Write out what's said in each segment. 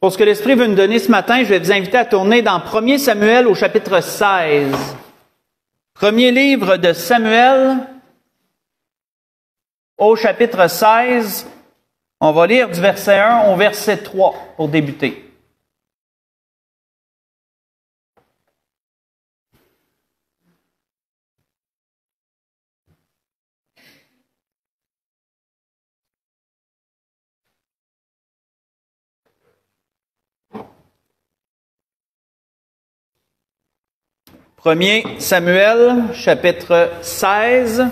Pour ce que l'Esprit veut nous donner ce matin, je vais vous inviter à tourner dans 1 Samuel au chapitre 16. Premier livre de Samuel au chapitre 16. On va lire du verset 1 au verset 3 pour débuter. Premier Samuel, chapitre 16.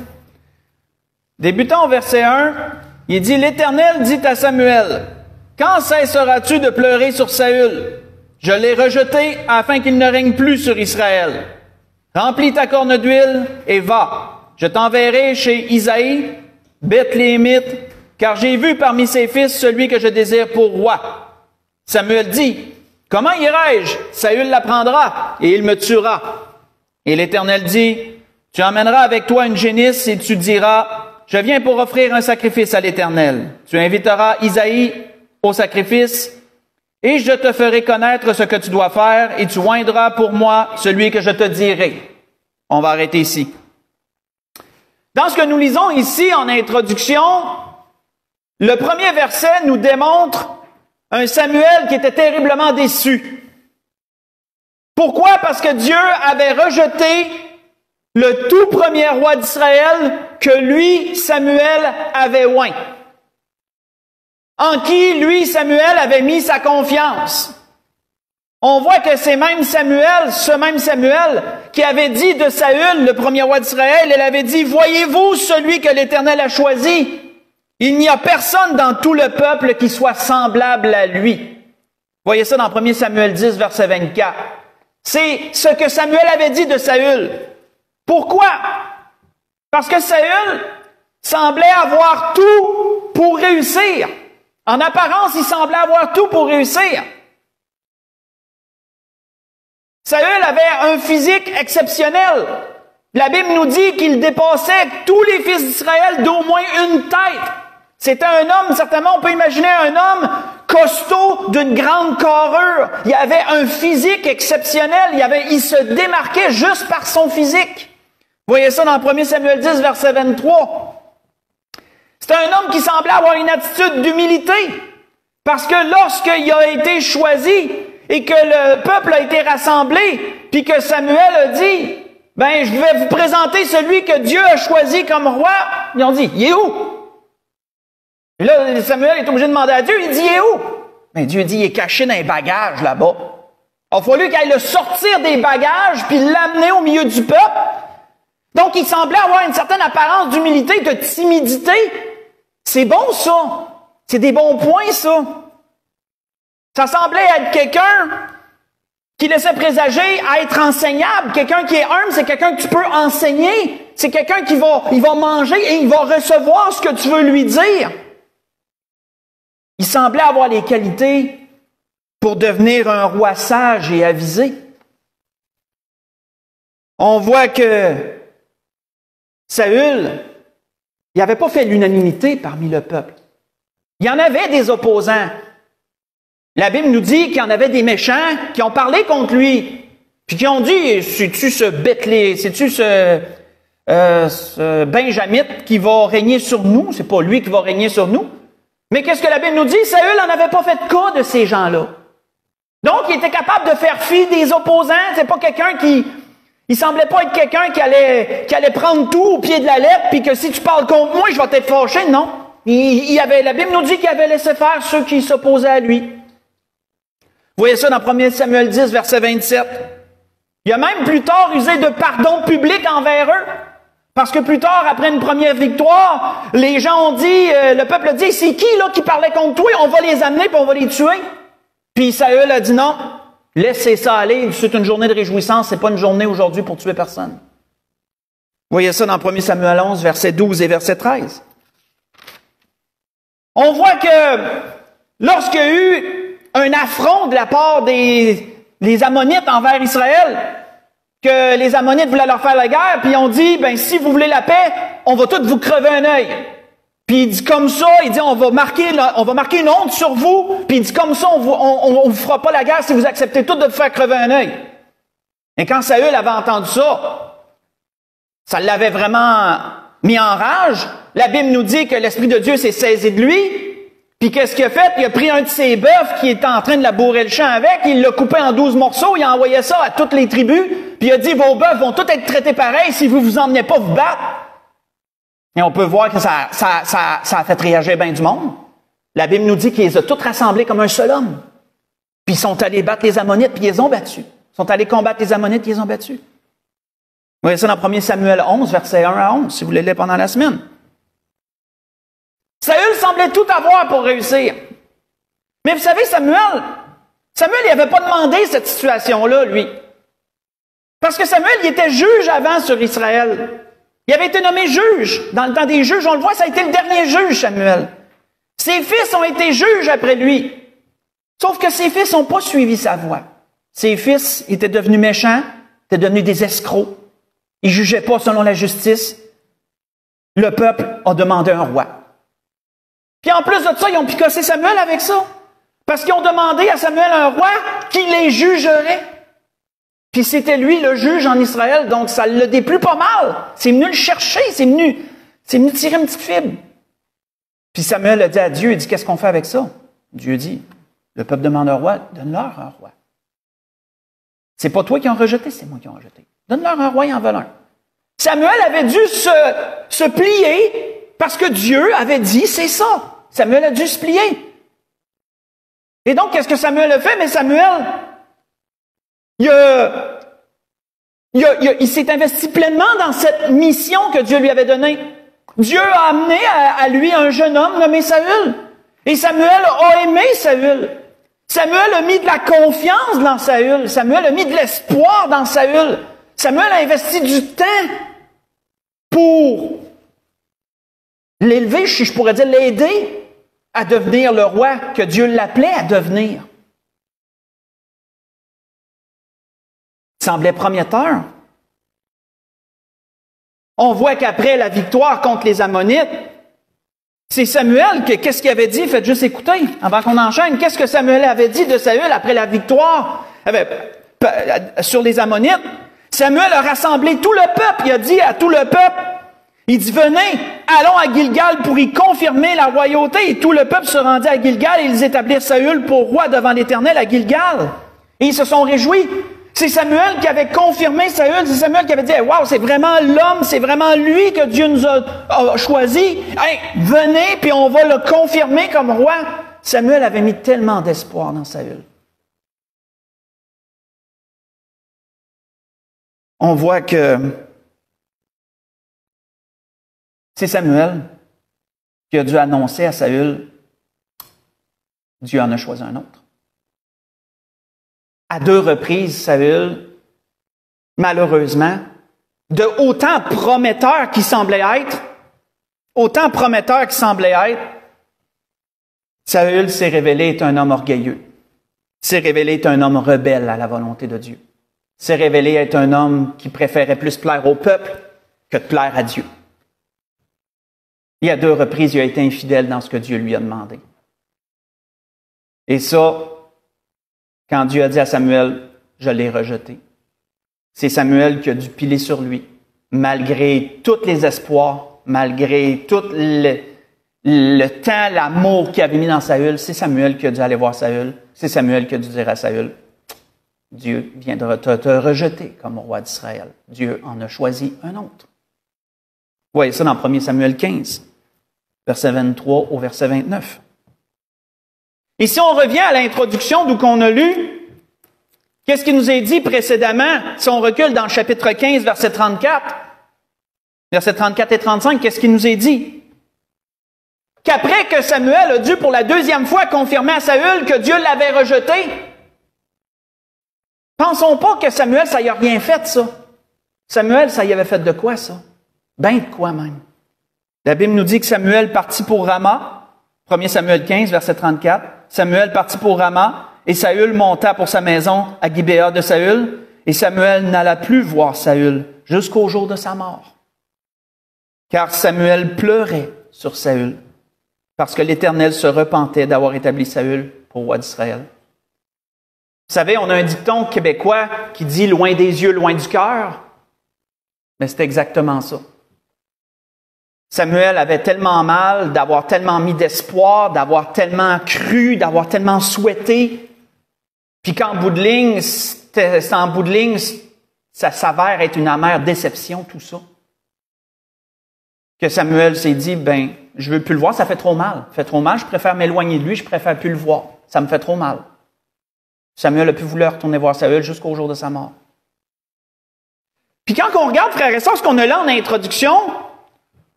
Débutant au verset 1, il dit, « L'Éternel dit à Samuel, « Quand cesseras-tu de pleurer sur Saül? Je l'ai rejeté afin qu'il ne règne plus sur Israël. Remplis ta corne d'huile et va. Je t'enverrai chez Isaïe, Bethléemite, car j'ai vu parmi ses fils celui que je désire pour roi. » Samuel dit, « Comment irai-je? Saül l'apprendra et il me tuera. » Et l'Éternel dit, « Tu emmèneras avec toi une génisse et tu diras, « Je viens pour offrir un sacrifice à l'Éternel. » Tu inviteras Isaïe au sacrifice et je te ferai connaître ce que tu dois faire et tu oindras pour moi celui que je te dirai. On va arrêter ici. Dans ce que nous lisons ici en introduction, le premier verset nous démontre un Samuel qui était terriblement déçu. Pourquoi? Parce que Dieu avait rejeté le tout premier roi d'Israël que lui, Samuel, avait oint. En qui, lui, Samuel, avait mis sa confiance. On voit que ce même Samuel, qui avait dit de Saül, le premier roi d'Israël, il avait dit, « Voyez-vous celui que l'Éternel a choisi? Il n'y a personne dans tout le peuple qui soit semblable à lui. » Voyez ça dans 1 Samuel 10, verset 24. C'est ce que Samuel avait dit de Saül. Pourquoi? Parce que Saül semblait avoir tout pour réussir. En apparence, il semblait avoir tout pour réussir. Saül avait un physique exceptionnel. La Bible nous dit qu'il dépassait tous les fils d'Israël d'au moins une tête. C'était un homme, certainement, on peut imaginer un homme costaud d'une grande carrure. Il avait un physique exceptionnel. Il se démarquait juste par son physique. Vous voyez ça dans 1 Samuel 10, verset 23. C'était un homme qui semblait avoir une attitude d'humilité. Parce que lorsqu'il a été choisi et que le peuple a été rassemblé, puis que Samuel a dit, « Ben, je vais vous présenter celui que Dieu a choisi comme roi. » Ils ont dit, « Il est où? » Et là, Samuel est obligé de demander à Dieu, il dit, « Il est où? » Ben, Dieu dit, « Il est caché dans les bagages là-bas. » Il a fallu qu'il aille le sortir des bagages puis l'amener au milieu du peuple. Donc, il semblait avoir une certaine apparence d'humilité, de timidité. C'est bon, ça. C'est des bons points, ça. Ça semblait être quelqu'un qui laissait présager à être enseignable. Quelqu'un qui est humble, c'est quelqu'un que tu peux enseigner. C'est quelqu'un qui va manger et il va recevoir ce que tu veux lui dire. Il semblait avoir les qualités pour devenir un roi sage et avisé. On voit que Saül, il n'avait pas fait l'unanimité parmi le peuple. Il y en avait des opposants. La Bible nous dit qu'il y en avait des méchants qui ont parlé contre lui, puis qui ont dit, c'est-tu ce Bethléem, c'est-tu ce Benjamite qui va régner sur nous? C'est pas lui qui va régner sur nous. Mais qu'est-ce que la Bible nous dit? Saül n'en avait pas fait cas de ces gens-là. Donc, il était capable de faire fi des opposants. C'est pas quelqu'un il semblait pas être quelqu'un qui allait prendre tout au pied de la lettre, puis que si tu parles contre moi, je vais t'être fâché. Non. La Bible nous dit qu'il avait laissé faire ceux qui s'opposaient à lui. Vous voyez ça dans 1 Samuel 10, verset 27. Il a même plus tard usé de pardon public envers eux. Parce que plus tard, après une première victoire, les gens ont dit, le peuple a dit, c'est qui là qui parlait contre toi? On va les amener puis on va les tuer. Puis Saül a dit non, laissez ça aller, c'est une journée de réjouissance, c'est pas une journée aujourd'hui pour tuer personne. Vous voyez ça dans 1 Samuel 11, verset 12 et verset 13. On voit que lorsqu'il y a eu un affront de la part des Ammonites envers Israël, que les Ammonites voulaient leur faire la guerre, puis ils ont dit, ben si vous voulez la paix, on va tous vous crever un œil. Puis il dit comme ça, il dit on va marquer une honte sur vous. Puis il dit comme ça, on vous fera pas la guerre si vous acceptez tout de vous faire crever un œil. Et quand Saül avait entendu ça, ça l'avait vraiment mis en rage. La Bible nous dit que l'Esprit de Dieu s'est saisi de lui. Puis qu'est-ce qu'il a fait? Il a pris un de ses bœufs qui était en train de labourer le champ avec, il l'a coupé en 12 morceaux, il a envoyé ça à toutes les tribus, puis il a dit, vos bœufs vont tous être traités pareil si vous vous emmenez pas vous battre. Et on peut voir que ça a fait réagir bien du monde. La Bible nous dit qu'ils les a tous rassemblés comme un seul homme. Puis ils sont allés battre les Ammonites, puis ils les ont battus. Ils sont allés combattre les Ammonites, puis ils les ont battus. Vous voyez ça dans 1 Samuel 11, versets 1 à 11, si vous voulez lire pendant la semaine. Saül semblait tout avoir pour réussir. Mais vous savez, Samuel, il n'avait pas demandé cette situation-là, lui. Parce que Samuel, il était juge avant sur Israël. Il avait été nommé juge. Dans le temps des juges, on le voit, ça a été le dernier juge, Samuel. Ses fils ont été juges après lui. Sauf que ses fils n'ont pas suivi sa voie. Ses fils étaient devenus méchants, étaient devenus des escrocs. Ils ne jugeaient pas selon la justice. Le peuple a demandé un roi. Puis en plus de ça, ils ont picossé Samuel avec ça. Parce qu'ils ont demandé à Samuel un roi qui les jugerait. Puis c'était lui le juge en Israël, donc ça l'a déplu pas mal. C'est venu le chercher, c'est venu tirer une petite fibre. Puis Samuel a dit à Dieu, il dit, qu'est-ce qu'on fait avec ça? Dieu dit, le peuple demande un roi, donne-leur un roi. C'est pas toi qui en rejeté, c'est moi qui en rejeté. Donne-leur un roi, ils en veulent un. Samuel avait dû se plier parce que Dieu avait dit, c'est ça. Samuel a dû se plier. Et donc, qu'est-ce que Samuel a fait? Mais Samuel, il s'est investi pleinement dans cette mission que Dieu lui avait donnée. Dieu a amené à lui un jeune homme nommé Saül. Et Samuel a aimé Saül. Samuel a mis de la confiance dans Saül. Samuel a mis de l'espoir dans Saül. Samuel a investi du temps pour l'élever, je pourrais dire l'aider à devenir le roi que Dieu l'appelait à devenir. Il semblait prometteur. On voit qu'après la victoire contre les Ammonites, c'est Samuel qu'est-ce qu'il avait dit? Faites juste écouter avant qu'on enchaîne. Qu'est-ce que Samuel avait dit de Saül après la victoire sur les Ammonites? Samuel a rassemblé tout le peuple. Il a dit à tout le peuple, il dit, venez, allons à Gilgal pour y confirmer la royauté. Et tout le peuple se rendit à Gilgal et ils établirent Saül pour roi devant l'Éternel à Gilgal. Et ils se sont réjouis. C'est Samuel qui avait confirmé Saül. C'est Samuel qui avait dit, wow, c'est vraiment l'homme, c'est vraiment lui que Dieu nous a choisi. Hey, venez, puis on va le confirmer comme roi. Samuel avait mis tellement d'espoir dans Saül. On voit que c'est Samuel qui a dû annoncer à Saül, Dieu en a choisi un autre. À 2 reprises, Saül, malheureusement, de autant prometteur qu'il semblait être, Saül s'est révélé être un homme orgueilleux, s'est révélé être un homme rebelle à la volonté de Dieu, s'est révélé être un homme qui préférait plus plaire au peuple que de plaire à Dieu. Et à 2 reprises, il a été infidèle dans ce que Dieu lui a demandé. Et ça, quand Dieu a dit à Samuel, je l'ai rejeté. C'est Samuel qui a dû piler sur lui, malgré tous les espoirs, malgré tout le temps, l'amour qu'il avait mis dans Saül. C'est Samuel qui a dû aller voir Saül. C'est Samuel qui a dû dire à Saül, Dieu vient de te rejeter comme roi d'Israël. Dieu en a choisi un autre. Vous voyez ça dans 1 Samuel 15, verset 23 au verset 29. Et si on revient à l'introduction d'où qu'on a lu, qu'est-ce qui nous est dit précédemment? Si on recule dans le chapitre 15, verset 34, versets 34 et 35, qu'est-ce qui nous est dit? Qu'après que Samuel a dû pour la 2e fois confirmer à Saül que Dieu l'avait rejeté, pensons pas que Samuel, ça y a rien fait, ça. Samuel, ça y avait fait de quoi, ça? Ben de quoi même? La Bible nous dit que Samuel partit pour Rama, 1 Samuel 15, verset 34. Samuel partit pour Rama, et Saül monta pour sa maison à Gibéa de Saül, et Samuel n'alla plus voir Saül jusqu'au jour de sa mort. Car Samuel pleurait sur Saül, parce que l'Éternel se repentait d'avoir établi Saül pour roi d'Israël. Vous savez, on a un dicton québécois qui dit « loin des yeux, loin du cœur ». Mais c'est exactement ça. Samuel avait tellement mal, d'avoir tellement mis d'espoir, d'avoir tellement cru, d'avoir tellement souhaité, puis qu'en bout de ligne, ça s'avère être une amère déception, tout ça. Que Samuel s'est dit, ben, je veux plus le voir, ça fait trop mal. Ça fait trop mal, je préfère m'éloigner de lui, je préfère plus le voir. Ça me fait trop mal. Samuel a pu vouloir retourner voir Saül jusqu'au jour de sa mort. Puis quand on regarde, frères et sœurs, ce qu'on a là en introduction,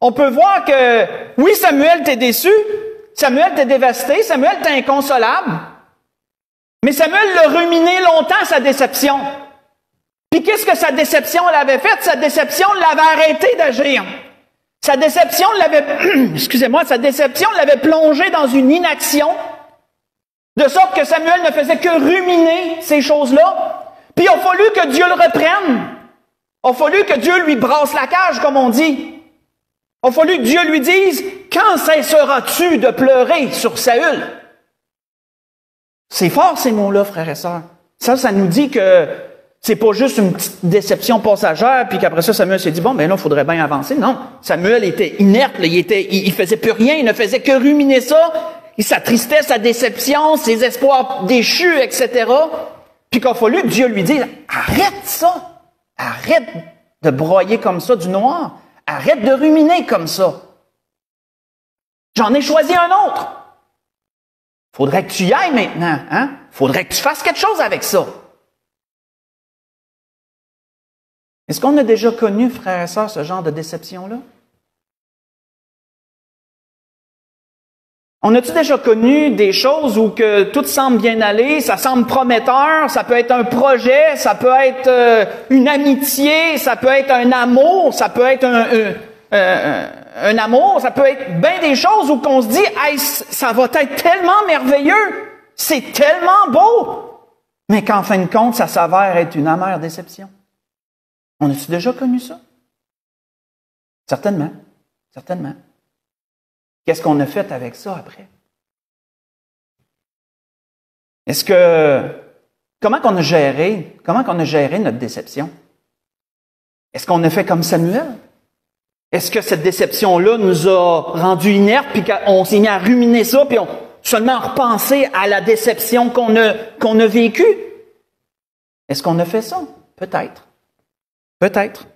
on peut voir que, oui, Samuel t'est déçu, Samuel t'est dévasté, Samuel t'est inconsolable, mais Samuel l'a ruminé longtemps, sa déception. Puis qu'est-ce que sa déception l'avait fait? Sa déception l'avait arrêté d'agir. Sa déception sa déception l'avait plongé dans une inaction, de sorte que Samuel ne faisait que ruminer ces choses-là. Puis il a fallu que Dieu le reprenne. Il a fallu que Dieu lui brasse la cage, comme on dit. Il a fallu que Dieu lui dise, « Quand cesseras-tu de pleurer sur Saül? » C'est fort, ces mots-là, frères et sœurs. Ça nous dit que c'est pas juste une petite déception passagère, puis qu'après ça, Samuel s'est dit, bon, ben là, il faudrait bien avancer. Non, Samuel était inerte, là, il faisait plus rien, il ne faisait que ruminer ça, sa tristesse, sa déception, ses espoirs déchus, etc. Puis qu'il a fallu que Dieu lui dise, arrête ça, arrête de broyer comme ça du noir, arrête de ruminer comme ça. J'en ai choisi un autre. Faudrait que tu y ailles maintenant, hein? Faudrait que tu fasses quelque chose avec ça. Est-ce qu'on a déjà connu, frères et sœurs, ce genre de déception-là? On a-tu déjà connu des choses où que tout semble bien aller, ça semble prometteur, ça peut être un projet, ça peut être une amitié, ça peut être un amour, ça peut être un amour, ça peut être bien des choses où qu'on se dit « Hey, ça va être tellement merveilleux, c'est tellement beau! » Mais qu'en fin de compte, ça s'avère être une amère déception. On a-tu déjà connu ça? Certainement. Certainement. Qu'est-ce qu'on a fait avec ça après? Comment qu'on a géré notre déception? Est-ce qu'on a fait comme Samuel? Est-ce que cette déception-là nous a rendus inertes, puis qu'on s'est mis à ruminer ça, puis on seulement repensé à la déception qu'on a vécue? Est-ce qu'on a fait ça? Peut-être. Peut-être.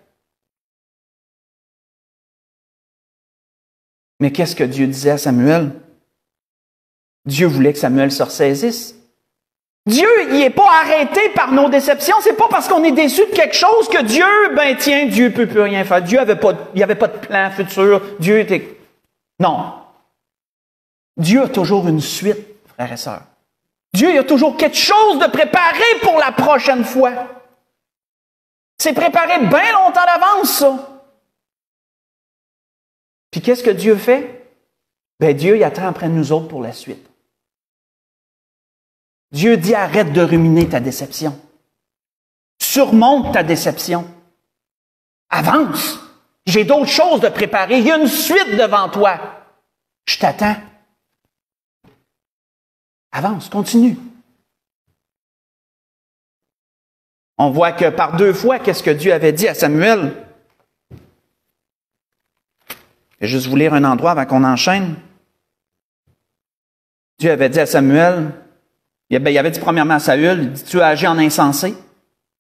Mais qu'est-ce que Dieu disait à Samuel? Dieu voulait que Samuel se ressaisisse. Dieu, il n'est pas arrêté par nos déceptions. C'est pas parce qu'on est déçu de quelque chose que Dieu peut plus rien faire. Dieu il n'y avait pas de plan futur. Dieu était... Non. Dieu a toujours une suite, frères et sœurs. Dieu, il a toujours quelque chose de préparé pour la prochaine fois. C'est préparé bien longtemps d'avance, ça. Puis qu'est-ce que Dieu fait? Ben Dieu, il attend après nous autres pour la suite. Dieu dit, arrête de ruminer ta déception. Surmonte ta déception. Avance. J'ai d'autres choses de préparer. Il y a une suite devant toi. Je t'attends. Avance, continue. On voit que par 2 fois, qu'est-ce que Dieu avait dit à Samuel? Je vais juste vous lire un endroit avant qu'on enchaîne. Dieu avait dit à Samuel, il avait dit premièrement à Saül, il dit, tu as agi en insensé.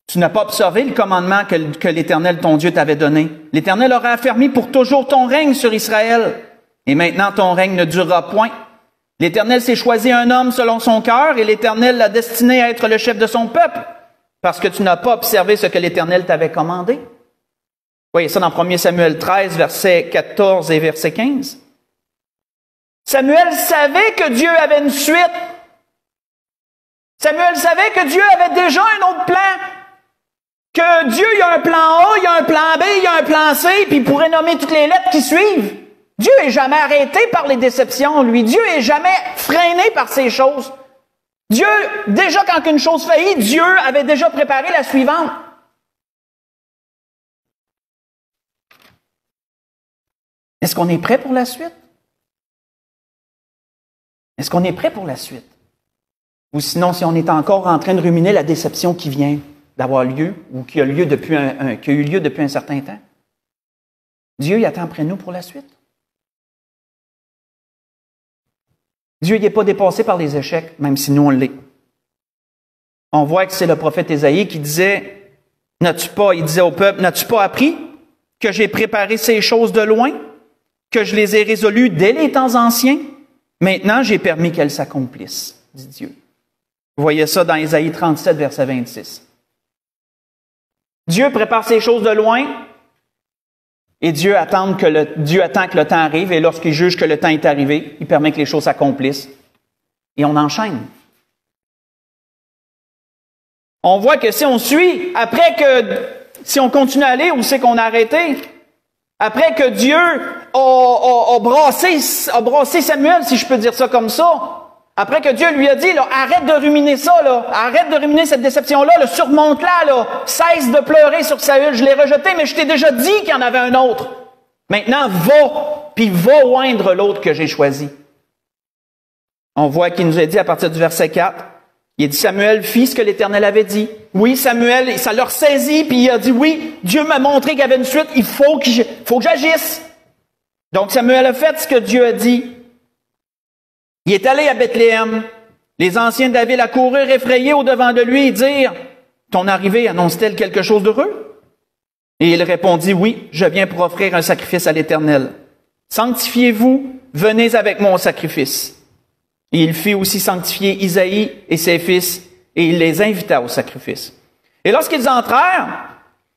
Tu n'as pas observé le commandement que l'Éternel, ton Dieu, t'avait donné. L'Éternel aura affermi pour toujours ton règne sur Israël. Et maintenant, ton règne ne durera point. L'Éternel s'est choisi un homme selon son cœur et l'Éternel l'a destiné à être le chef de son peuple parce que tu n'as pas observé ce que l'Éternel t'avait commandé. Voyez ça dans 1 Samuel 13, versets 14 et verset 15. Samuel savait que Dieu avait une suite. Samuel savait que Dieu avait déjà un autre plan. Que Dieu, il y a un plan A, il y a un plan B, il y a un plan C, puis il pourrait nommer toutes les lettres qui suivent. Dieu n'est jamais arrêté par les déceptions, lui. Dieu n'est jamais freiné par ces choses. Dieu, déjà quand une chose faillit, Dieu avait déjà préparé la suivante. Est-ce qu'on est prêt pour la suite? Est-ce qu'on est prêt pour la suite? Ou sinon, si on est encore en train de ruminer la déception qui vient d'avoir lieu ou qui a eu lieu depuis un certain temps? Dieu, il attend après nous pour la suite. Dieu n'est pas dépassé par les échecs, même si nous, on l'est. On voit que c'est le prophète Ésaïe qui disait, il disait au peuple, n'as-tu pas appris que j'ai préparé ces choses de loin, que je les ai résolues dès les temps anciens? Maintenant, j'ai permis qu'elles s'accomplissent, dit Dieu. Vous voyez ça dans Ésaïe 37, verset 26. Dieu prépare ces choses de loin et Dieu attend que le temps arrive et lorsqu'il juge que le temps est arrivé, il permet que les choses s'accomplissent. Et on enchaîne. On voit que si on suit, si on continue à aller, où c'est qu'on a arrêté? Après que Dieu a brassé Samuel, si je peux dire ça comme ça, après que Dieu lui a dit, là, arrête de ruminer ça, là, arrête de ruminer cette déception-là, là, surmonte-la, là, cesse de pleurer sur Saül, je l'ai rejeté, mais je t'ai déjà dit qu'il y en avait un autre. Maintenant, va oindre l'autre que j'ai choisi. On voit qu'il nous a dit à partir du verset 4, il a dit, Samuel fit ce que l'Éternel avait dit. Oui, Samuel, ça leur saisit, puis il a dit, oui, Dieu m'a montré qu'il y avait une suite, il faut que j'agisse. Donc Samuel a fait ce que Dieu a dit. Il est allé à Bethléem. Les anciens de David accoururent effrayés au-devant de lui et dirent, ton arrivée annonce-t-elle quelque chose d'heureux? Et il répondit, oui, je viens pour offrir un sacrifice à l'Éternel. Sanctifiez-vous, venez avec moi au sacrifice. Et il fit aussi sanctifier Isaïe et ses fils, et il les invita au sacrifice. Et lorsqu'ils entrèrent,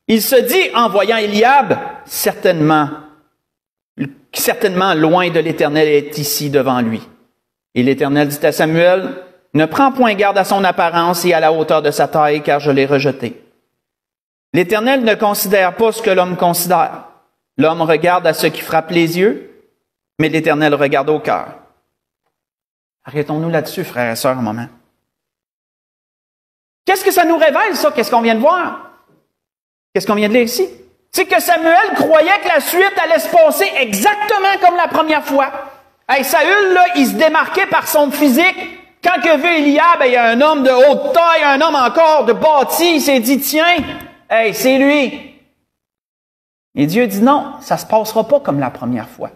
il se dit, en voyant Éliab, certainement loin de l'Éternel est ici devant lui. Et l'Éternel dit à Samuel, ne prends point garde à son apparence et à la hauteur de sa taille, car je l'ai rejeté. L'Éternel ne considère pas ce que l'homme considère. L'homme regarde à ce qui frappe les yeux, mais l'Éternel regarde au cœur. Arrêtons-nous là-dessus, frères et sœurs, un moment. Qu'est-ce que ça nous révèle, ça? Qu'est-ce qu'on vient de voir? Qu'est-ce qu'on vient de lire ici? C'est que Samuel croyait que la suite allait se passer exactement comme la première fois. Hey, Saül, là, il se démarquait par son physique. Quand il a vu Éliab, il y a un homme de haute taille, un homme encore de bâti, il s'est dit, tiens, hey, c'est lui. Et Dieu dit, non, ça ne se passera pas comme la première fois.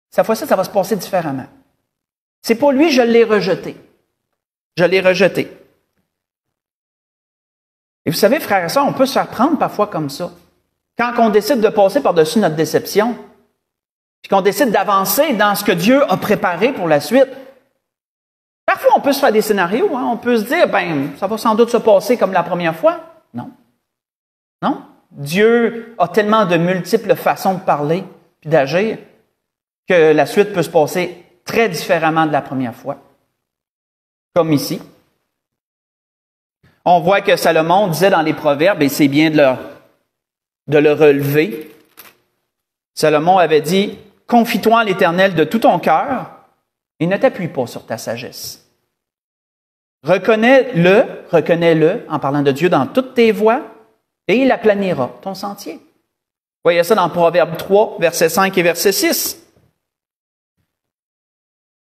Cette fois-ci, ça va se passer différemment. C'est pas lui, je l'ai rejeté. Je l'ai rejeté. Et vous savez, frères et sœurs, on peut se faire prendre parfois comme ça. Quand on décide de passer par-dessus notre déception, puis qu'on décide d'avancer dans ce que Dieu a préparé pour la suite, parfois on peut se faire des scénarios, hein? On peut se dire, ça va sans doute se passer comme la première fois. Non. Non. Dieu a tellement de multiples façons de parler puis d'agir que la suite peut se passer très différemment de la première fois. Comme ici. On voit que Salomon disait dans les Proverbes, et c'est bien de le relever, Salomon avait dit, « Confie-toi en l'Éternel de tout ton cœur et ne t'appuie pas sur ta sagesse. Reconnais-le en parlant de Dieu dans toutes tes voies et il aplanira ton sentier. » Vous voyez ça dans Proverbe 3, versets 5 et verset 6.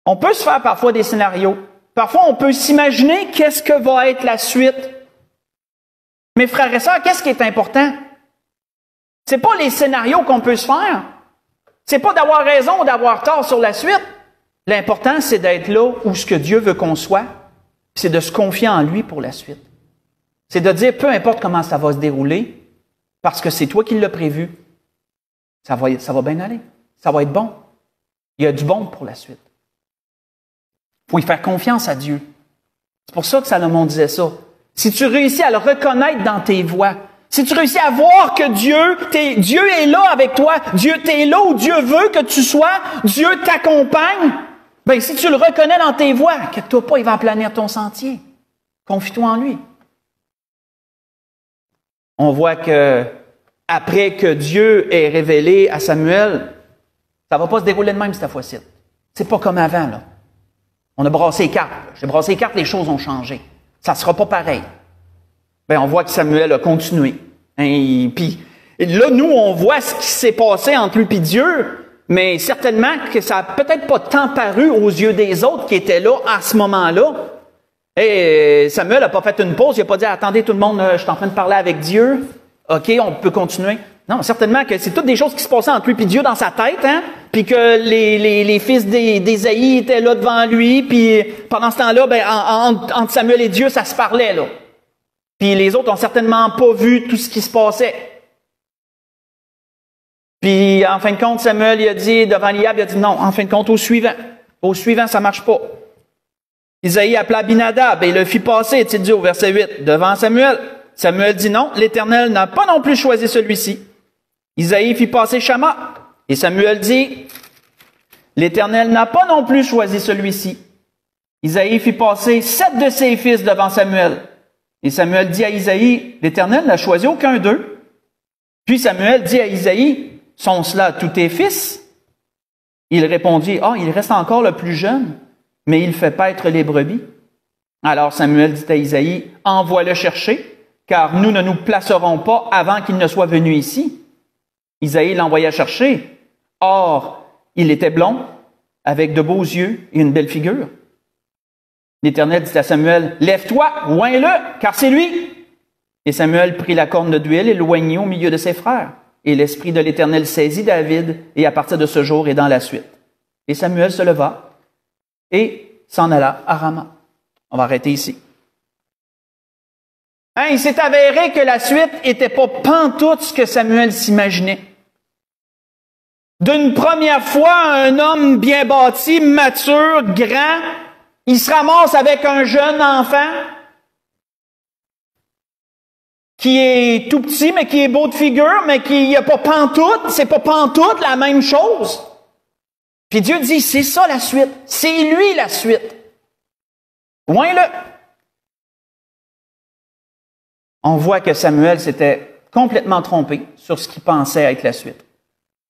On peut se faire parfois des scénarios. Parfois, on peut s'imaginer qu'est-ce que va être la suite. Mais frères et sœurs, qu'est-ce qui est important? C'est pas les scénarios qu'on peut se faire. C'est pas d'avoir raison ou d'avoir tort sur la suite. L'important, c'est d'être là où ce que Dieu veut qu'on soit, c'est de se confier en lui pour la suite. C'est de dire, peu importe comment ça va se dérouler, parce que c'est toi qui l'as prévu, ça va bien aller. Ça va être bon. Il y a du bon pour la suite. Il faut y faire confiance à Dieu. C'est pour ça que Salomon disait ça. Si tu réussis à le reconnaître dans tes voies, si tu réussis à voir que Dieu est là avec toi, Dieu t'es là où Dieu veut que tu sois, Dieu t'accompagne, si tu le reconnais dans tes voies, inquiète-toi pas, il va aplanir ton sentier. Confie-toi en lui. On voit que après que Dieu ait révélé à Samuel, ça va pas se dérouler de même cette fois-ci. C'est pas comme avant, là. On a brassé les cartes. J'ai brassé les cartes, les choses ont changé. Ça sera pas pareil. On voit que Samuel a continué. Puis là, nous, on voit ce qui s'est passé entre lui et Dieu. mais certainement que ça n'a peut-être pas tant paru aux yeux des autres qui étaient là à ce moment-là. Et Samuel n'a pas fait une pause, il n'a pas dit « Attendez tout le monde, je suis en train de parler avec Dieu. OK, on peut continuer. » Non, certainement que c'est toutes des choses qui se passaient entre lui et Dieu dans sa tête, hein? Puis que les fils d'Ésaïe étaient là devant lui, puis pendant ce temps-là, entre Samuel et Dieu, ça se parlait, là. Puis les autres ont certainement pas vu tout ce qui se passait. Puis en fin de compte, Samuel il a dit devant Eliab, il a dit non, en fin de compte, au suivant, ça marche pas. Isaïe appela Abinadab et le fit passer, est-il dit au verset 8, devant Samuel. Samuel dit non, l'Éternel n'a pas non plus choisi celui-ci. Isaïe fit passer Shama. Et Samuel dit, l'Éternel n'a pas non plus choisi celui-ci. Isaïe fit passer 7 de ses fils devant Samuel. Et Samuel dit à Isaïe, l'Éternel n'a choisi aucun d'eux. Puis Samuel dit à Isaïe, sont cela tous tes fils? Il répondit, il reste encore le plus jeune, mais il fait paître les brebis. Alors Samuel dit à Isaïe, envoie-le chercher, car nous ne nous placerons pas avant qu'il ne soit venu ici. Isaïe l'envoya chercher. Or, il était blond, avec de beaux yeux et une belle figure. L'Éternel dit à Samuel, lève-toi, oins-le, car c'est lui. Et Samuel prit la corne d'huile et l'oignit au milieu de ses frères. Et l'Esprit de l'Éternel saisit David, et à partir de ce jour et dans la suite. Et Samuel se leva et s'en alla à Rama. On va arrêter ici. Il s'est avéré que la suite n'était pas pantoute ce que Samuel s'imaginait. D'une première fois, un homme bien bâti, mature, grand, il se ramasse avec un jeune enfant qui est tout petit, mais qui est beau de figure, mais qui n'a pas pantoute, c'est pas pantoute la même chose. Puis Dieu dit, c'est ça la suite, c'est lui la suite. Oins-le. On voit que Samuel s'était complètement trompé sur ce qu'il pensait être la suite.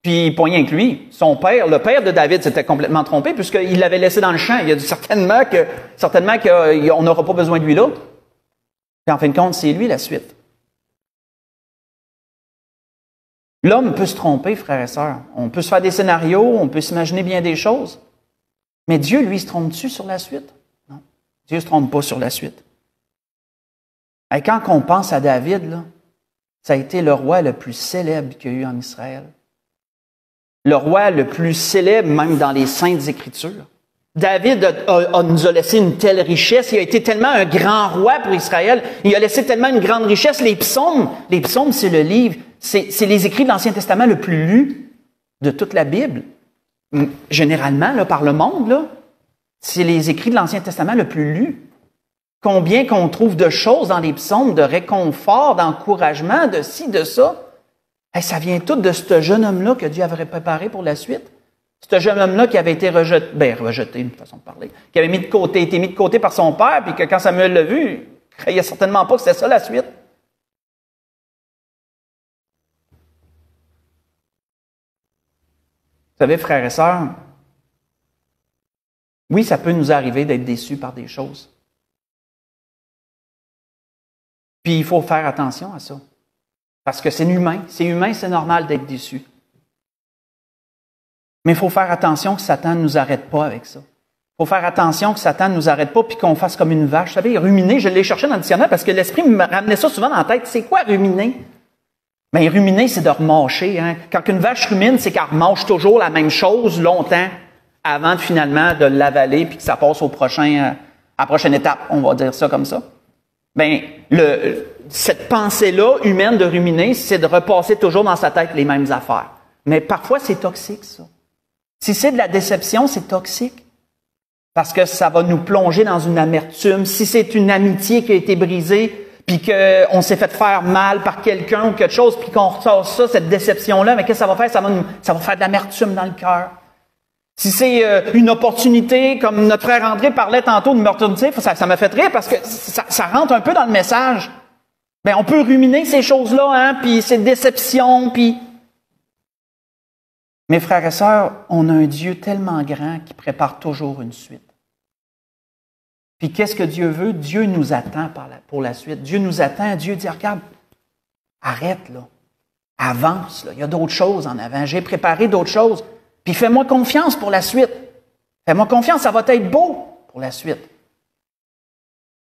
Puis, pas rien que lui, son père, le père de David, s'était complètement trompé puisqu'il l'avait laissé dans le champ. Il a dit certainement qu'on n'aura pas besoin de lui là. Puis en fin de compte, c'est lui la suite. L'homme peut se tromper, frères et sœurs. On peut se faire des scénarios, on peut s'imaginer bien des choses. Mais Dieu, lui, se trompe-tu sur la suite? Non. Dieu ne se trompe pas sur la suite. Et quand on pense à David, là, ça a été le roi le plus célèbre qu'il y a eu en Israël. Le roi le plus célèbre, même dans les Saintes Écritures. David nous a laissé une telle richesse. Il a été tellement un grand roi pour Israël. Il a laissé tellement une grande richesse. Les psaumes, c'est le livre, c'est les écrits de l'Ancien Testament le plus lu de toute la Bible. Généralement, là, par le monde, là, c'est les écrits de l'Ancien Testament le plus lu. Combien qu'on trouve de choses dans les psaumes, de réconfort, d'encouragement, de ci, de ça. Ça vient tout de ce jeune homme-là que Dieu avait préparé pour la suite. Ce jeune homme-là qui avait été rejeté, une façon de parler, qui avait été mis de côté par son père, puis que quand Samuel l'a vu, il ne croyait certainement pas que c'était ça la suite. Vous savez, frères et sœurs, oui, ça peut nous arriver d'être déçus par des choses. Puis il faut faire attention à ça. Parce que c'est humain, c'est normal d'être déçu. Mais il faut faire attention que Satan ne nous arrête pas avec ça. Il faut faire attention que Satan ne nous arrête pas puis qu'on fasse comme une vache. Vous savez, ruminer, je l'ai cherché dans le dictionnaire parce que l'esprit me ramenait ça souvent dans la tête. C'est quoi ruminer? Bien, ruminer, c'est de remâcher. Hein? Quand une vache rumine, c'est qu'elle remâche toujours la même chose longtemps avant finalement de l'avaler puis que ça passe à la prochaine étape. On va dire ça comme ça. Bien, cette pensée-là humaine de ruminer, c'est de repasser toujours dans sa tête les mêmes affaires. Mais parfois, c'est toxique, ça. Si c'est de la déception, c'est toxique. Parce que ça va nous plonger dans une amertume. Si c'est une amitié qui a été brisée, puis qu'on s'est fait faire mal par quelqu'un ou quelque chose, puis qu'on ressort ça, cette déception-là, mais qu'est-ce que ça va faire? Ça va faire de l'amertume dans le cœur. Si c'est une opportunité, comme notre frère André parlait tantôt d'une opportunité, ça m'a fait rire parce que ça rentre un peu dans le message. Ben, on peut ruminer ces choses-là, hein, puis ces déceptions, puis... Mes frères et sœurs, on a un Dieu tellement grand qui prépare toujours une suite. Puis qu'est-ce que Dieu veut? Dieu nous attend pour la suite. Dieu nous attend. Dieu dit, regarde, arrête, là. Avance, là. Il y a d'autres choses en avant. J'ai préparé d'autres choses. Puis fais-moi confiance pour la suite. Fais-moi confiance, ça va être beau pour la suite.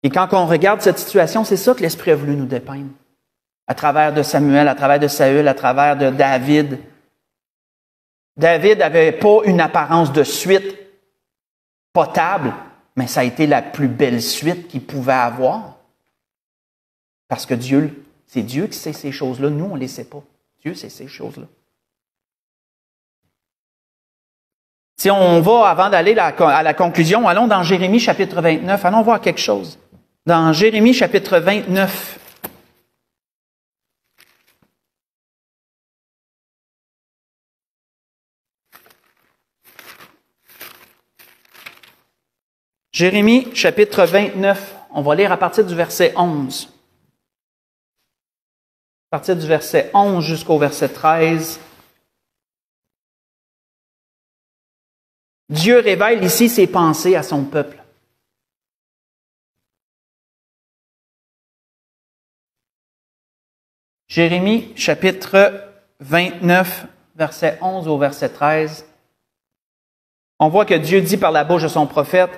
Et quand on regarde cette situation, c'est ça que l'Esprit a voulu nous dépeindre. À travers de Samuel, à travers de Saül, à travers de David. David n'avait pas une apparence de suite potable, mais ça a été la plus belle suite qu'il pouvait avoir. Parce que Dieu, c'est Dieu qui sait ces choses-là. Nous, on ne les sait pas. Dieu sait ces choses-là. Si on va, avant d'aller à la conclusion, allons dans Jérémie chapitre 29. Allons voir quelque chose. Dans Jérémie chapitre 29. Jérémie chapitre 29. On va lire à partir du verset 11. À partir du verset 11 jusqu'au verset 13. Dieu révèle ici ses pensées à son peuple. Jérémie, chapitre 29, verset 11 au verset 13. On voit que Dieu dit par la bouche de son prophète,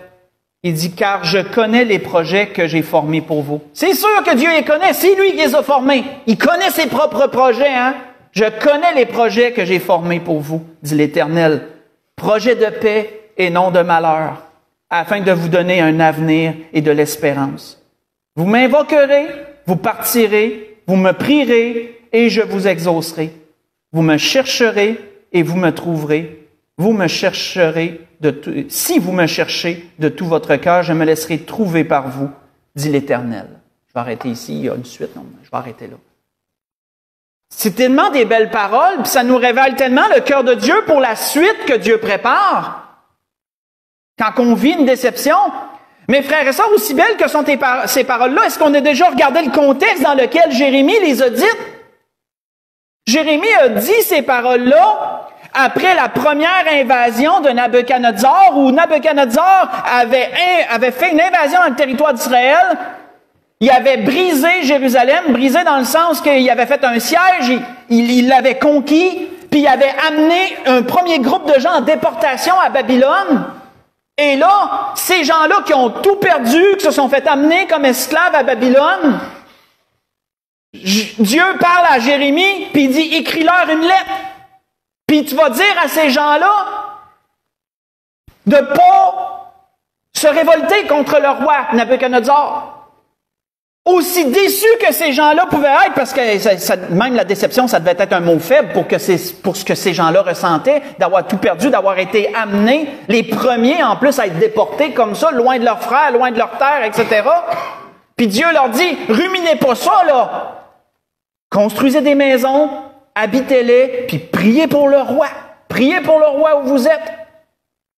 il dit, « Car je connais les projets que j'ai formés pour vous. » C'est sûr que Dieu les connaît, c'est lui qui les a formés. Il connaît ses propres projets, hein? « Je connais les projets que j'ai formés pour vous, dit l'Éternel. Projets de paix et non de malheur, afin de vous donner un avenir et de l'espérance. Vous m'invoquerez, vous partirez, vous me prierez et je vous exaucerai. Vous me chercherez et vous me trouverez. Vous me chercherez si vous me cherchez de tout votre cœur, je me laisserai trouver par vous, dit l'Éternel. Je vais arrêter ici, il y a une suite, non, je vais arrêter là. C'est tellement des belles paroles, puis ça nous révèle tellement le cœur de Dieu pour la suite que Dieu prépare. Quand on vit une déception, mes frères et sœurs, aussi belles que sont ces paroles-là, est-ce qu'on a déjà regardé le contexte dans lequel Jérémie les a dites? Jérémie a dit ces paroles-là après la première invasion de Nabuchodonosor, où Nabuchodonosor avait fait une invasion dans le territoire d'Israël. Il avait brisé Jérusalem, brisé dans le sens qu'il avait fait un siège, il l'avait conquis, puis il avait amené un premier groupe de gens en déportation à Babylone. Et là, ces gens-là qui ont tout perdu, qui se sont fait amener comme esclaves à Babylone, Dieu parle à Jérémie, puis il dit, écris-leur une lettre. Puis tu vas dire à ces gens-là de pas se révolter contre le roi Nabuchodonosor. Aussi déçus que ces gens-là pouvaient être, parce que même la déception, ça devait être un mot faible pour ce que ces gens-là ressentaient, d'avoir tout perdu, d'avoir été amenés, les premiers en plus à être déportés comme ça, loin de leurs frères, loin de leur terre, etc. Puis Dieu leur dit, ruminez pas ça, là. Construisez des maisons, habitez-les, puis priez pour le roi. Priez pour le roi où vous êtes.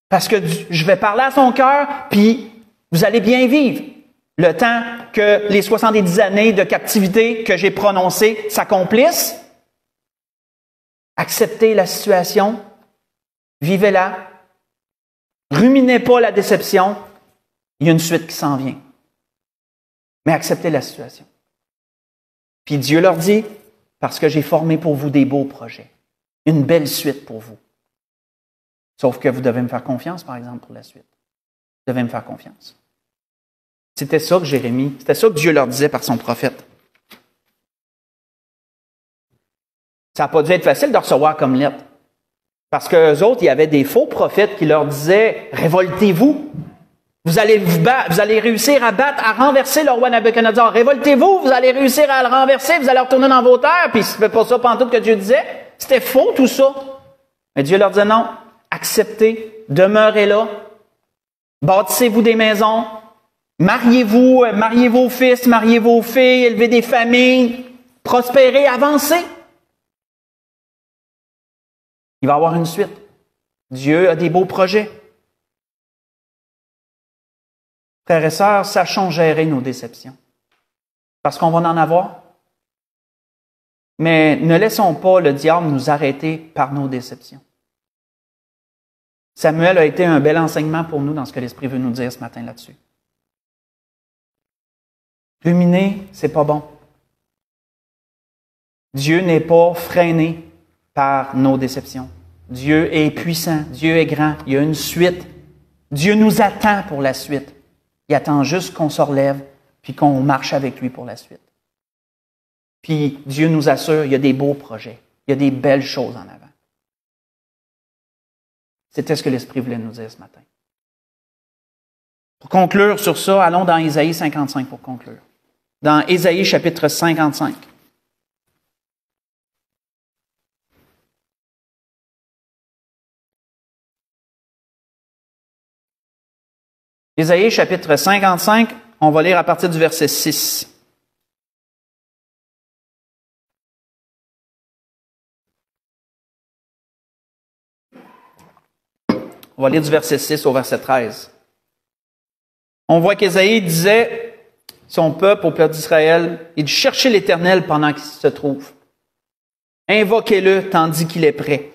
Parce que je vais parler à son cœur, puis vous allez bien vivre. Le temps que les 70 années de captivité que j'ai prononcées s'accomplissent. Acceptez la situation. Vivez-la. Ruminez pas la déception. Il y a une suite qui s'en vient. Mais acceptez la situation. Puis Dieu leur dit, parce que j'ai formé pour vous des beaux projets. Une belle suite pour vous. Sauf que vous devez me faire confiance, par exemple, pour la suite. Vous devez me faire confiance. C'était ça que c'était ça que Dieu leur disait par son prophète. Ça n'a pas dû être facile de recevoir comme lettre. Parce qu'eux autres, il y avait des faux prophètes qui leur disaient « Révoltez-vous. Vous allez réussir à renverser le roi Nabuchodonosor. Révoltez-vous, vous allez réussir à le renverser, vous allez retourner dans vos terres. » Puis c'était pas ça pantoute que Dieu disait. C'était faux tout ça. Mais Dieu leur disait non. Acceptez, demeurez là. Bâtissez-vous des maisons. Mariez-vous, mariez vos fils, mariez vos filles, élevez des familles, prospérez, avancez. Il va y avoir une suite. Dieu a des beaux projets. Frères et sœurs, sachons gérer nos déceptions. Parce qu'on va en avoir. Mais ne laissons pas le diable nous arrêter par nos déceptions. Samuel a été un bel enseignement pour nous dans ce que l'Esprit veut nous dire ce matin là-dessus. Ruminer, c'est pas bon. Dieu n'est pas freiné par nos déceptions. Dieu est puissant, Dieu est grand, il y a une suite. Dieu nous attend pour la suite. Il attend juste qu'on se relève puis qu'on marche avec lui pour la suite. Puis Dieu nous assure, il y a des beaux projets, il y a des belles choses en avant. C'était ce que l'Esprit voulait nous dire ce matin. Pour conclure sur ça, allons dans Ésaïe 55 pour conclure. Dans Ésaïe chapitre 55. Ésaïe chapitre 55, on va lire à partir du verset 6. On va lire du verset 6 au verset 13. On voit qu'Ésaïe disait, son peuple, au peuple d'Israël, il dit « Cherchez l'Éternel pendant qu'il se trouve. Invoquez-le tandis qu'il est prêt.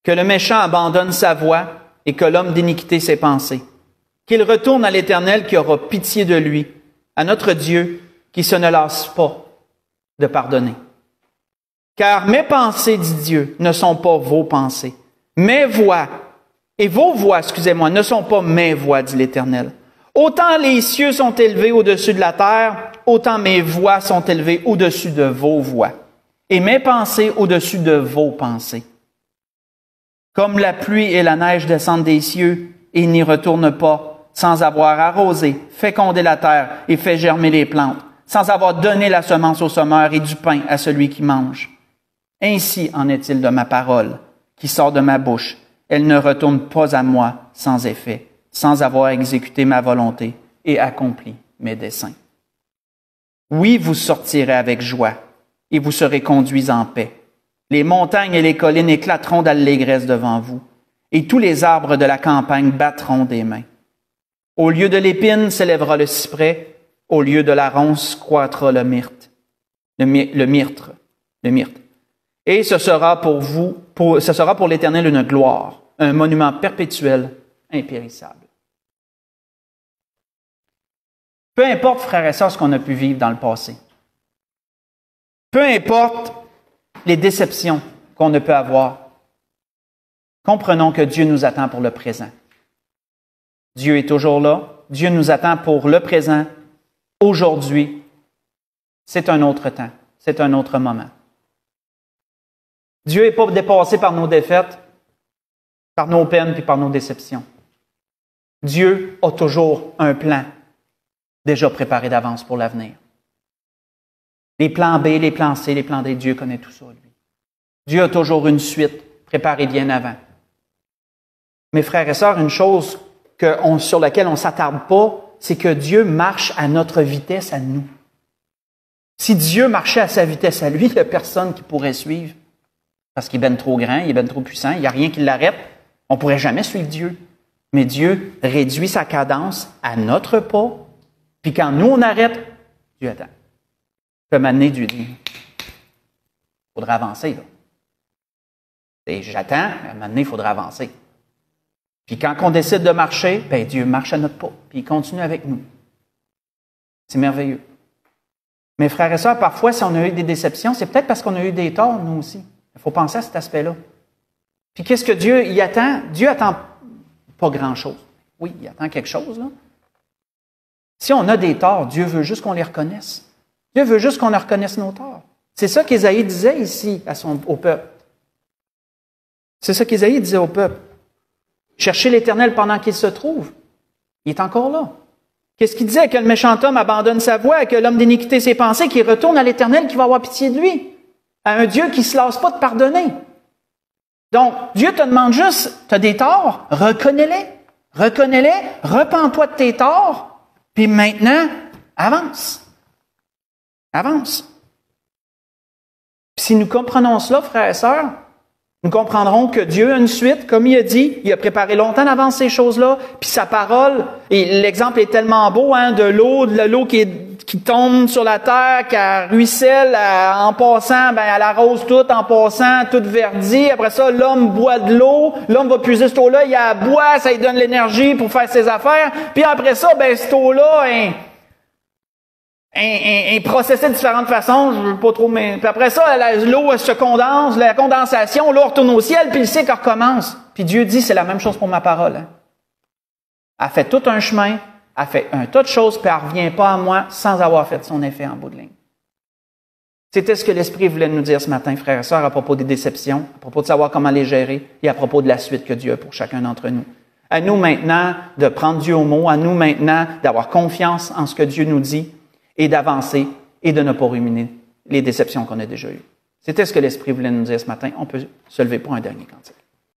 Que le méchant abandonne sa voie et que l'homme d'iniquité ses pensées. Qu'il retourne à l'Éternel qui aura pitié de lui, à notre Dieu qui se ne lasse pas de pardonner. Car mes pensées, dit Dieu, ne sont pas vos pensées. Mes voix, et vos voix, excusez-moi, ne sont pas mes voix, dit l'Éternel. Autant les cieux sont élevés au-dessus de la terre, autant mes voix sont élevées au-dessus de vos voix, et mes pensées au-dessus de vos pensées. Comme la pluie et la neige descendent des cieux, et n'y retournent pas, sans avoir arrosé, fécondé la terre et fait germer les plantes, sans avoir donné la semence au semeur et du pain à celui qui mange. Ainsi en est-il de ma parole, qui sort de ma bouche. Elle ne retourne pas à moi sans effet, sans avoir exécuté ma volonté et accompli mes desseins. Oui, vous sortirez avec joie, et vous serez conduits en paix. Les montagnes et les collines éclateront d'allégresse devant vous, et tous les arbres de la campagne battront des mains. Au lieu de l'épine s'élèvera le cyprès, au lieu de la ronce croîtra le myrte. Et ce sera pour l'Éternel une gloire, un monument perpétuel, impérissable. Peu importe, frères et sœurs, ce qu'on a pu vivre dans le passé. Peu importe les déceptions qu'on ne peut avoir. Comprenons que Dieu nous attend pour le présent. Dieu est toujours là. Dieu nous attend pour le présent. Aujourd'hui, c'est un autre temps. C'est un autre moment. Dieu n'est pas dépassé par nos défaites, par nos peines et par nos déceptions. Dieu a toujours un plan déjà préparé d'avance pour l'avenir. Les plans B, les plans C, les plans D, Dieu connaît tout ça, lui. Dieu a toujours une suite préparée bien avant. Mes frères et sœurs, une chose sur laquelle on ne s'attarde pas, c'est que Dieu marche à notre vitesse à nous. Si Dieu marchait à sa vitesse à lui, il n'y a personne qui pourrait suivre. Parce qu'il est bien trop grand, il est bien trop puissant, il n'y a rien qui l'arrête. On ne pourrait jamais suivre Dieu. Mais Dieu réduit sa cadence à notre pas. Puis quand nous, on arrête, Dieu attend. Puis à un moment donné, Dieu dit, il faudra avancer. Là. Et j'attends, mais à un moment donné, il faudra avancer. Puis quand on décide de marcher, bien, Dieu marche à notre pas, puis il continue avec nous. C'est merveilleux. Mes frères et sœurs, parfois, si on a eu des déceptions, c'est peut-être parce qu'on a eu des torts, nous aussi. Il faut penser à cet aspect-là. Puis qu'est-ce que Dieu y attend? Dieu attend pas grand-chose. Oui, il attend quelque chose, là. Si on a des torts, Dieu veut juste qu'on les reconnaisse. Dieu veut juste qu'on reconnaisse nos torts. C'est ça qu'Ésaïe disait ici au peuple. C'est ça qu'Ésaïe disait au peuple. Cherchez l'Éternel pendant qu'il se trouve. Il est encore là. Qu'est-ce qu'il disait? Que le méchant homme abandonne sa voie, que l'homme d'iniquité ses pensées, qu'il retourne à l'Éternel qui va avoir pitié de lui. À un Dieu qui ne se lasse pas de pardonner. Donc, Dieu te demande juste, tu as des torts, reconnais-les. Reconnais-les, repens-toi de tes torts, puis maintenant, avance. Avance. Puis si nous comprenons cela, frères et sœurs, nous comprendrons que Dieu a une suite, comme il a dit, il a préparé longtemps d'avance ces choses-là, puis sa parole, et l'exemple est tellement beau, de l'eau qui tombe sur la terre, qui ruisselle, en passant, elle arrose tout, en passant, tout verdit. Après ça, l'homme boit de l'eau, l'homme va puiser cette eau-là, il la boit, ça lui donne l'énergie pour faire ses affaires, puis après ça, cette eau-là, processé de différentes façons, je veux pas trop, mais puis après ça, l'eau se condense, la condensation, l'eau retourne au ciel, puis le cycle recommence. Puis Dieu dit, c'est la même chose pour ma parole. Hein. Elle fait tout un chemin, elle fait un tas de choses, puis elle revient pas à moi sans avoir fait son effet en bout de ligne. C'était ce que l'Esprit voulait nous dire ce matin, frères et sœurs, à propos des déceptions, à propos de savoir comment les gérer et à propos de la suite que Dieu a pour chacun d'entre nous. À nous maintenant de prendre Dieu au mot, à nous maintenant d'avoir confiance en ce que Dieu nous dit et d'avancer et de ne pas ruminer les déceptions qu'on a déjà eues. C'était ce que l'Esprit voulait nous dire ce matin. On peut se lever pour un dernier cantique.